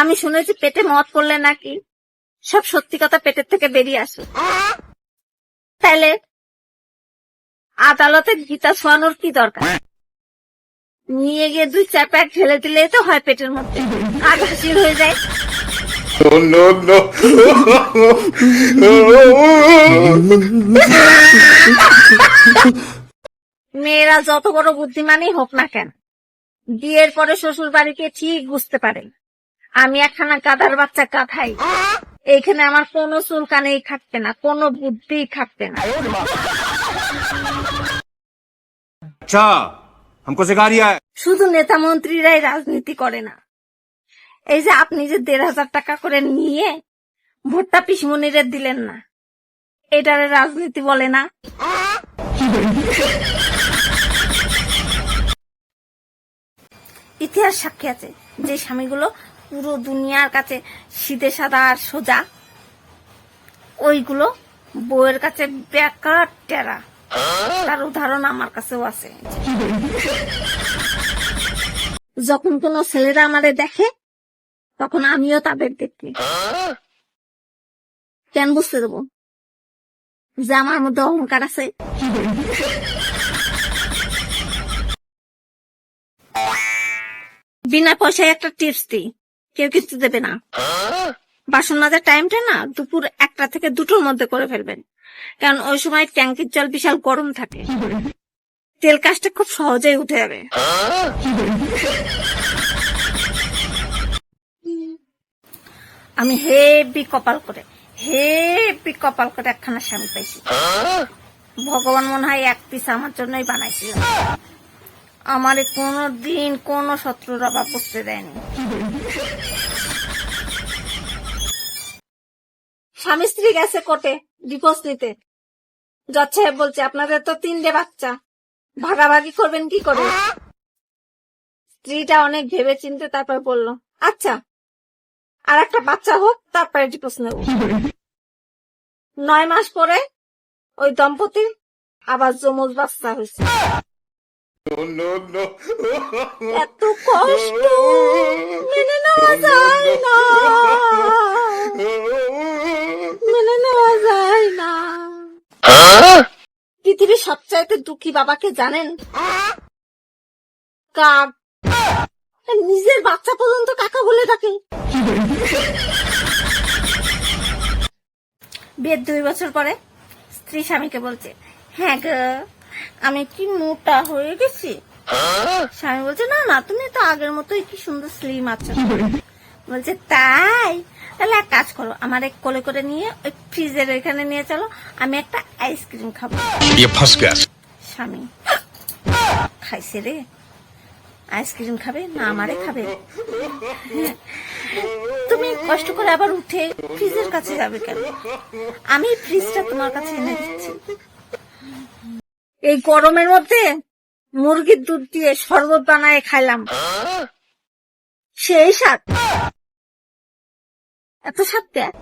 আমি শুনেছি পেটে মদ পড়লে নাকি সব সত্যি কথা পেটের থেকে বেরিয়ে আসে। তাইলে আদালতে গীতা শোয়ানোর কি দরকার? নিয়ে গিয়ে 2-4 প্যাক ঢেলে দিলেই তো হয় পেটের মধ্যে, কাজ হাসিল হয়ে যায়। মেয়েরা যত বড় বুদ্ধিমানই হোক না কেন, বিয়ের পরে শ্বশুর বাড়িকে ঠিক বুঝতে পারে আমি একখানা গাধার বাচ্চা গাধাই। এইখানে আমার কোনো চুলকানেই খাটবে না, কোনো বুদ্ধিই খাটবে না। अच्छा हमको सिखा रिया है। শুধু নেতা মন্ত্রীরাই রাজনীতি করে না। এই যে আপনি যে 1,500 টাকা করে নিয়ে ভোটটা পিসমনিরে দিলেন না, এটারে রাজনীতি বলে না। ইতিহাস সাক্ষী আছে যে স্বামীগুলো পুরো দুনিয়ার কাছে সিধে সাদা আর সোজা, ওইগুলো বউয়ের কাছে বেকার টেরা। তার উদাহরণ আমার কাছেও আছে। যখন কোনো ছেলেরা আমাদের দেখে তখন আমিও তাদের দেখি। কেন বুঝতে দেবো যে আমার মধ্যে অহংকার আছে? বিনা পয়সায় একটা টিপস দিই, কেউ কিছু দেবে না। বাসন মাজার টাইমটা না দুপুর 1টা থেকে 2টোর মধ্যে করে ফেলবেন, কারণ ওই সময় ট্যাঙ্কির জল বিশাল গরম থাকে, তেল কাজটা খুব সহজেই উঠে যাবে। আমি হেভি কপাল করে একখানা স্বামী পাইছি। ভগবান মনে হয় 1 পিস আমার জন্যই বানাইছিল। আমারে কোনদিন কোন শত্রুরা বা বুঝতে দেয়নি। স্বামী স্ত্রী গেছে কোর্টে ডিভোর্স নিতে। জজ সাহেব বলছে আপনাদের তো 3টে বাচ্চা, ভাগাভাগি করবেন কি করে? স্ত্রীটা অনেক ভেবে চিন্তে তারপর বলল, আচ্ছা আর একটা বাচ্চা হোক তারপরে ডিভোর্স নেব। 9 মাস পরে ওই দম্পতির আবার যমজ বাচ্চা হয়েছে। এত কষ্ট মেনে নেওয়া যায় না, মেনে নেওয়া যায় না। পৃথিবীর সবচাইতে দুঃখী বাবাকে জানেন? কাক। নিজের বাচ্চা পর্যন্ত কাকা বলে ডাকে। বিয়ের 2 বছর পরে স্ত্রী স্বামীকে বলছে, হ্যাঁ গো আমি কি মোটা হয়ে গেছি? স্বামী বলছে, না না তুমি তো আগের মতোই কি সুন্দর স্লিম আছো। বলছে তাই? তাহলে এক কাজ করো, আমার এক কোলে করে নিয়ে ওই ফ্রিজের ওইখানে নিয়ে চলো, আমি একটা আইসক্রিম খাবো। স্বামী খাইছে রে, আইসক্রিম খাবে না আমারে খাবে? তুমি কষ্ট করে আবার উঠে ফ্রিজের কাছে যাবে কেন? আমি ফ্রিজটা তোমার কাছে এনে দিচ্ছি। এই গরমের মধ্যে মুরগির দুধ দিয়ে শরবত বানায় খাইলাম, সেই স্বাদ, এত স্বাদ দেয়।